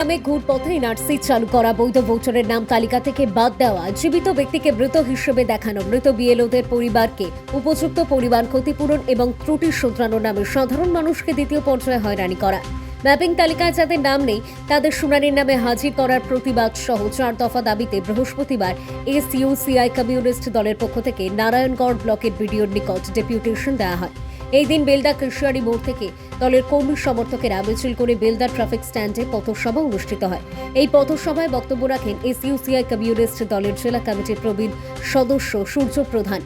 নামে ঘুরপথে এনআরসি চালু করা, বৈধ ভোটারের নাম তালিকা থেকে বাদ দেওয়া, জীবিত ব্যক্তিকে মৃত হিসেবে দেখানো, মৃত বিএলওদের পরিবারকে উপযুক্ত পরিবার ক্ষতিপূরণ এবং ত্রুটি শোধরানোর নামে সাধারণ মানুষকে দ্বিতীয় পর্যায়ে হয়রানি করা, ম্যাপিং তালিকায় যাদের নাম নেই তাদের শুনানির নামে হাজির করার প্রতিবাদ সহ 4 দফা দাবিতে বৃহস্পতিবার এসইউসিআই কমিউনিস্ট দলের পক্ষ থেকে নারায়ণগড় ব্লকের বিডিওর নিকট ডেপুটেশন দেওয়া হয়। এই দিন বেলদা কৃষ্ণারি মোড় থেকে দলের কর্মী সমর্থকেরা মিছিল করে বেলদা ট্রাফিক স্ট্যান্ডে পথসভা অনুষ্ঠিত হয়। এই পথসভায় বক্তব্য রাখেন এসইউসিআই কমিউনিস্ট দলের জেলা কমিটির প্রবীণ সদস্য সূর্য প্রধান,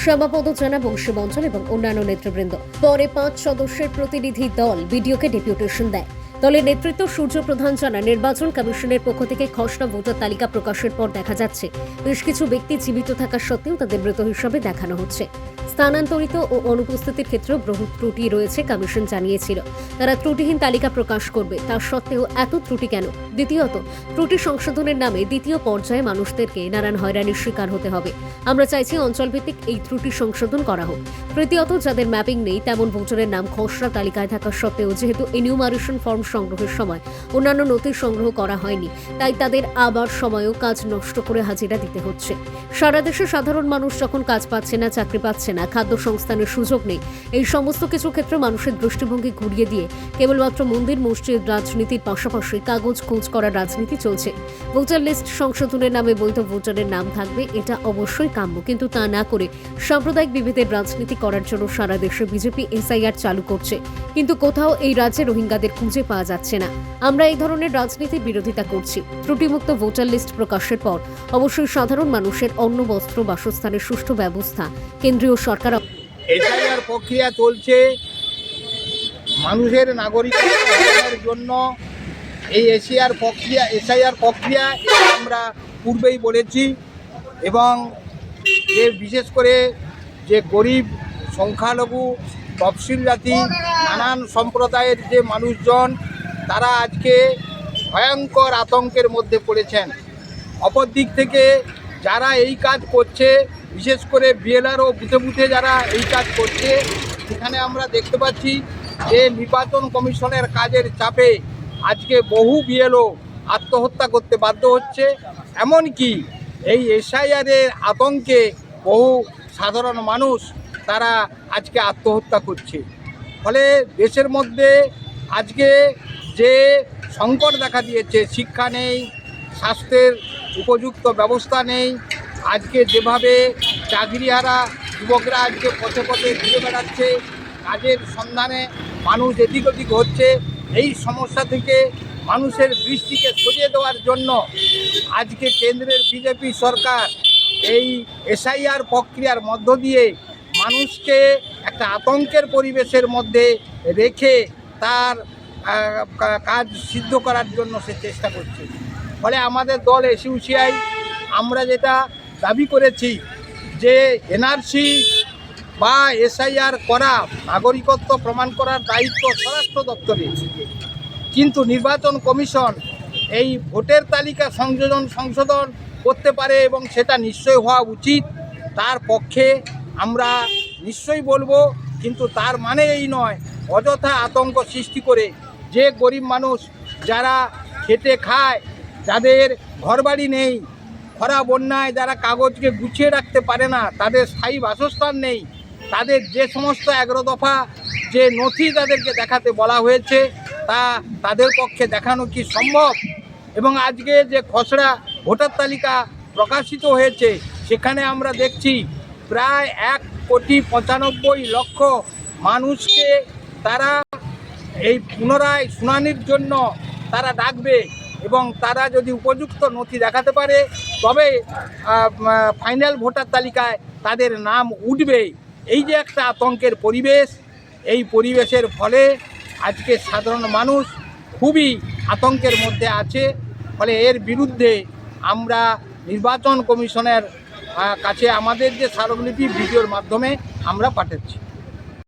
শ্যামাপদ জানা, বংশী মঞ্চল এবং অন্যান্য নেতৃবৃন্দ। পরে 5 সদস্যের প্রতিনিধি দল বিডিওকে ডেপুটেশন দেয়। দলের নেতৃত্ব সূর্য প্রধান জানান, নির্বাচন কমিশনের পক্ষ থেকে খসড়া ভোটার তালিকা প্রকাশের পর দেখা যাচ্ছে বেশ কিছু ব্যক্তি জীবিত থাকা সত্ত্বেও তাদের মৃত হিসাবে দেখানো হচ্ছে। স্থানান্তরিত ও অনুপস্থিতির ক্ষেত্রেও বহু ত্রুটি রয়েছে। কমিশন জানিয়েছিল তারা ত্রুটিহীন তালিকা প্রকাশ করবে, তা সত্ত্বেও এত ত্রুটি কেন? দ্বিতীয়ত, ত্রুটি সংশোধনের নামে দ্বিতীয় পর্যায়ে মানুষদেরকে নানান হয়রানির শিকার হতে হবে। আমরা চাইছি অঞ্চলভিত্তিক এই ত্রুটি সংশোধন করা হোক। তৃতীয়ত, যাদের ম্যাপিং নেই তেমন ভোটারের নাম খসড়া তালিকায় থাকা সত্ত্বেও যেহেতু এনিউমারেশন ফর্ম সংগ্রহের সময় অন্যান্য নথি সংগ্রহ করা হয়নি, তাই তাদের আবার সময়ও কাজ নষ্ট করে হাজিরা দিতে হচ্ছে। সারা দেশে সাধারণ মানুষ যখন কাজ পাচ্ছে না, চাকরি পাচ্ছে না, খাদ্য সংস্থানের সুযোগ নেই, এই সমস্ত কিছু ক্ষেত্রে মানুষের দৃষ্টিভঙ্গি ঘুরিয়ে দিয়ে কেবলমাত্র মন্দির মসজিদ রাজনীতির পাশাপাশি কাগজ খোঁজ করার রাজনীতি চলছে। ভোটার লিস্ট সংশোধনের নামে বৈধ ভোটারের নাম থাকবে, এটা অবশ্যই কাম্য, কিন্তু তা না করে সাম্প্রদায়িক বিভেদের রাজনীতি করার জন্য সারা দেশে বিজেপি এসআইআর চালু করছে, কিন্তু কোথাও এই রাজ্যে রোহিঙ্গাদের খুঁজে পাওয়া যাচ্ছে না। আমরা এই ধরনের রাজনীতির বিরোধিতা করছি। ত্রুটিমুক্ত ভোটার লিস্ট প্রকাশের পর অবশ্যই সাধারণ মানুষের অন্ন, বস্ত্র, বাসস্থানের সুষ্ঠু ব্যবস্থা কেন্দ্রীয় সরকার। এসআইআর প্রক্রিয়া চলছে, মানুষের নাগরিকতার জন্য এই এসআইআর প্রক্রিয়া আমরা পূর্বেই বলেছি, এবং যে বিশেষ করে যে গরিব, সংখ্যালঘু, তফসিল জাতি, নানান সম্প্রদায়ের যে মানুষজন, তারা আজকে ভয়ঙ্কর আতঙ্কের মধ্যে পড়েছেন। অপর দিক থেকে যারা এই কাজ করছে, বিশেষ করে বিএলআর ও বুথে বুথে যারা এই কাজ করছে, সেখানে আমরা দেখতে পাচ্ছি যে নির্বাচন কমিশনের কাজের চাপে আজকে বহু বিএলও আত্মহত্যা করতে বাধ্য হচ্ছে। এমনকি এই এসআইআরের আতঙ্কে বহু সাধারণ মানুষ তারা আজকে আত্মহত্যা করছে। ফলে দেশের মধ্যে আজকে যে সংকট দেখা দিয়েছে, শিক্ষা নেই, স্বাস্থ্যের উপযুক্ত ব্যবস্থা নেই, আজকে যেভাবে চাকরিহারা যুবকরা আজকে পথে পথে ঘুরে বেড়াচ্ছে, কাজের সন্ধানে মানুষ এদিক ওদিক হচ্ছে, এই সমস্যা থেকে মানুষের দৃষ্টিকে সরিয়ে দেওয়ার জন্য আজকে কেন্দ্রের বিজেপি সরকার এই এসআইআর প্রক্রিয়ার মধ্য দিয়ে মানুষকে একটা আতঙ্কের পরিবেশের মধ্যে রেখে তার কাজ সিদ্ধ করার জন্য সে চেষ্টা করছে। ফলে আমাদের দল এসইউসিআই আমরা যেটা দাবি করেছি যে এনআরসি বা এসআইআর করা, নাগরিকত্ব প্রমাণ করার দায়িত্ব স্বরাষ্ট্র দপ্তরের, কিন্তু নির্বাচন কমিশন এই ভোটের তালিকা সংশোধন করতে পারে এবং সেটা নিশ্চয়ই হওয়া উচিত, তার পক্ষে আমরা নিশ্চয়ই বলবো। কিন্তু তার মানে এই নয় অযথা আতঙ্ক সৃষ্টি করে যে গরিব মানুষ যারা খেটে খায়, যাদের ঘরবাড়ি নেই, খরা বন্যায় যারা কাগজকে গুছিয়ে রাখতে পারে না, তাদের স্থায়ী বাসস্থান নেই, তাদের যে সমস্ত 11 দফা যে নথি তাদেরকে দেখাতে বলা হয়েছে তা তাদের পক্ষে দেখানো কি সম্ভব? এবং আজকে যে খসড়া ভোটার তালিকা প্রকাশিত হয়েছে, সেখানে আমরা দেখছি প্রায় 1,95,00,000 মানুষকে তারা এই পুনরায় শুনানির জন্য তারা ডাকবে, এবং তারা যদি উপযুক্ত নথি দেখাতে পারে তবে ফাইনাল ভোটার তালিকায় তাদের নাম উঠবে। এই যে একটা আতঙ্কের পরিবেশ, এই পরিবেশের ফলে আজকে সাধারণ মানুষ খুবই আতঙ্কের মধ্যে আছে। ফলে এর বিরুদ্ধে আমরা নির্বাচন কমিশনের কাছে আমাদের যে স্মারকলিপি ভিডিওর মাধ্যমে আমরা পাঠাচ্ছি।